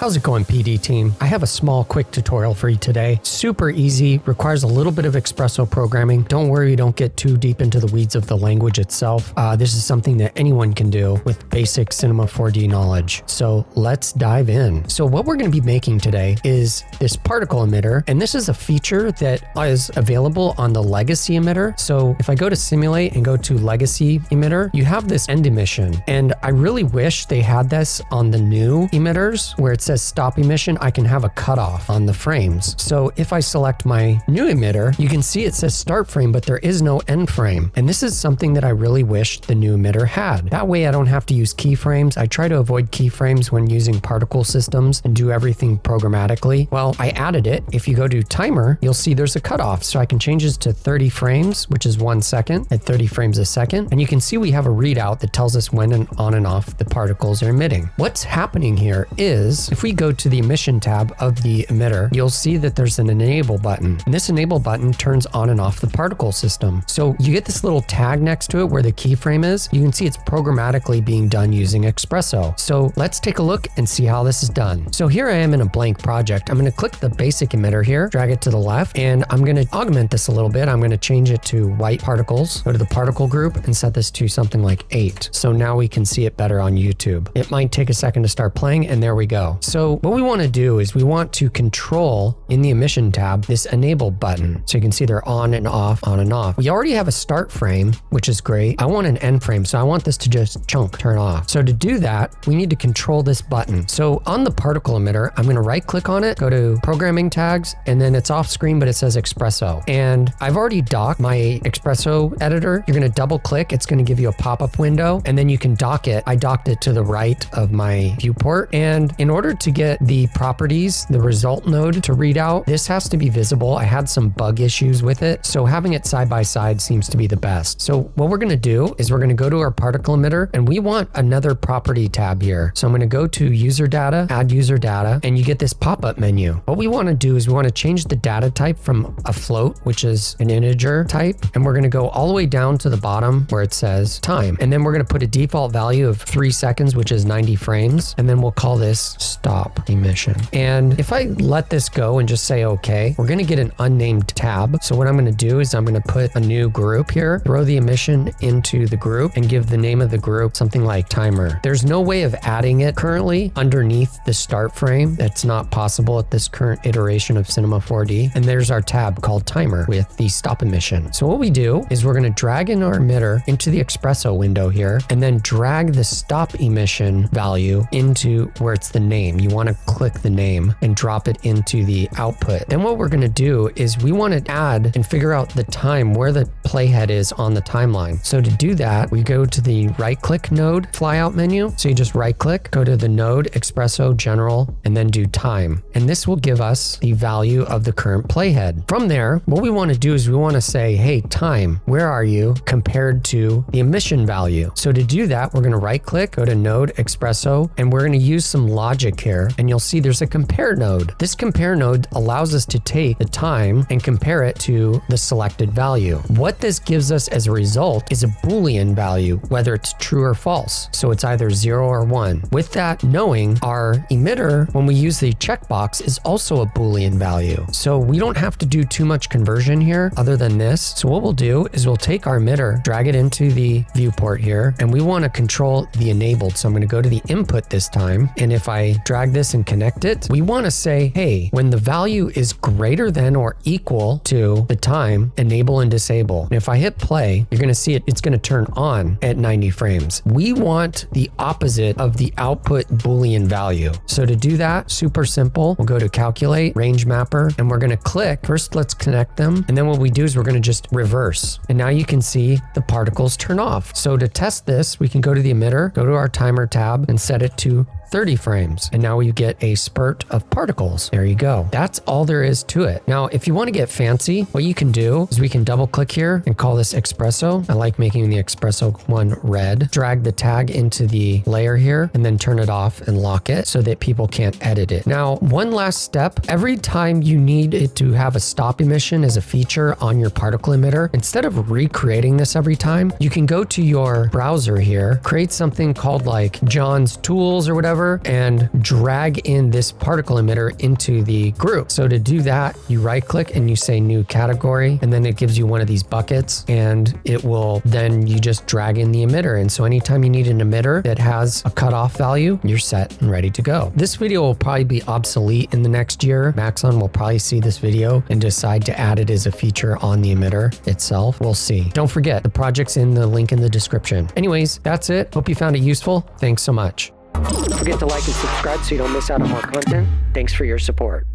How's it going, PD team? I have a small quick tutorial for you today. Super easy, requires a little bit of Xpresso programming. Don't worry, you don't get too deep into the weeds of the language itself. This is something that anyone can do with basic Cinema 4D knowledge. So let's dive in. So what we're going to be making today is this particle emitter, and this is a feature that is available on the legacy emitter. So if I go to simulate and go to legacy emitter, you have this end emission, and I really wish they had this on the new emitters where it says stop emission. I can have a cutoff on the frames. So if I select my new emitter, you can see it says start frame, but there is no end frame. And this is something that I really wish the new emitter had. That way I don't have to use keyframes. I try to avoid keyframes when using particle systems and do everything programmatically. Well, I added it. If you go to timer, you'll see there's a cutoff. So I can change this to 30 frames, which is 1 second at 30 frames a second. And you can see we have a readout that tells us when and on and off the particles are emitting. What's happening here is if we go to the emission tab of the emitter, you'll see that there's an enable button. And this enable button turns on and off the particle system. So you get this little tag next to it where the keyframe is. You can see it's programmatically being done using Xpresso. So let's take a look and see how this is done. So here I am in a blank project. I'm going to click the basic emitter here, drag it to the left, and I'm going to augment this a little bit. I'm going to change it to white particles, go to the particle group and set this to something like 8. So now we can see it better on YouTube. It might take a second to start playing, and there we go. So what we want to do is we want to control in the emission tab this enable button. So you can see they're on and off, on and off. We already have a start frame, which is great. I want an end frame, so I want this to just turn off. So to do that, we need to control this button. So on the particle emitter, I'm going to right click on it, go to programming tags, and then it's off screen, but it says Xpresso. And I've already docked my Xpresso editor. You're going to double click. It's going to give you a pop-up window, and then you can dock it. I docked it to the right of my viewport. And in order to get the properties, the result node to read out, this has to be visible. I had some bug issues with it, so having it side by side seems to be the best. So what we're going to do is we're going to go to our particle emitter, and we want another property tab here. So I'm going to go to user data, add user data, and you get this pop-up menu. What we want to do is we want to change the data type from a float, which is an integer type, and we're going to go all the way down to the bottom where it says time. And then we're going to put a default value of 3 seconds, which is 90 frames. And then we'll call this stop emission. And if I let this go and just say okay, we're going to get an unnamed tab. So what I'm going to do is I'm going to put a new group here, throw the emission into the group, and give the name of the group something like timer. There's no way of adding it currently underneath the start frame. That's not possible at this current iteration of Cinema 4D. And there's our tab called timer with the stop emission. So what we do is we're going to drag in our emitter into the Xpresso window here, and then drag the stop emission value into where it's the name. You want to click the name and drop it into the output. Then what we're going to do is we want to add and figure out the time where the playhead is on the timeline. So to do that, we go to the right click node flyout menu. So you just right click, go to the node Xpresso general, and then do time. And this will give us the value of the current playhead. From there, what we want to do is we want to say, hey, time, where are you compared to the emission value? So to do that, we're going to right click, go to node Xpresso, and we're going to use some logic here. And you'll see there's a compare node. This compare node allows us to take the time and compare it to the selected value. What this gives us as a result is a Boolean value, whether it's true or false. So it's either 0 or 1. With that knowing, our emitter, when we use the checkbox, is also a Boolean value. So we don't have to do too much conversion here other than this. So what we'll do is we'll take our emitter, drag it into the viewport here, and we want to control the enabled. So I'm going to go to the input this time. And if I drag this and connect it, we want to say, hey, when the value is greater than or equal to the time, enable and disable. And if I hit play, you're going to see it's going to turn on at 90 frames. We want the opposite of the output Boolean value. So to do that, super simple. We'll go to calculate, range mapper, and we're going to click. First, let's connect them. And then what we do is we're going to just reverse. And now you can see the particles turn off. So to test this, we can go to the emitter, go to our timer tab and set it to 30 frames. And now you get a spurt of particles. There you go. That's all there is to it. Now, if you want to get fancy, what you can do is we can double click here and call this Xpresso. I like making the Xpresso one red. Drag the tag into the layer here and then turn it off and lock it so that people can't edit it. Now, one last step. Every time you need it to have a stop emission as a feature on your particle emitter, instead of recreating this every time, you can go to your browser here, create something called like John's Tools or whatever, whatever, and drag in this particle emitter into the group. So to do that, you right click and you say new category, and then it gives you one of these buckets, and it will then you just drag in the emitter. And so anytime you need an emitter that has a cutoff value, you're set and ready to go. This video will probably be obsolete in the next year. Maxon will probably see this video and decide to add it as a feature on the emitter itself. We'll see. Don't forget, the project's in the link in the description. Anyways, that's it. Hope you found it useful. Thanks so much. Don't forget to like and subscribe so you don't miss out on more content. Thanks for your support.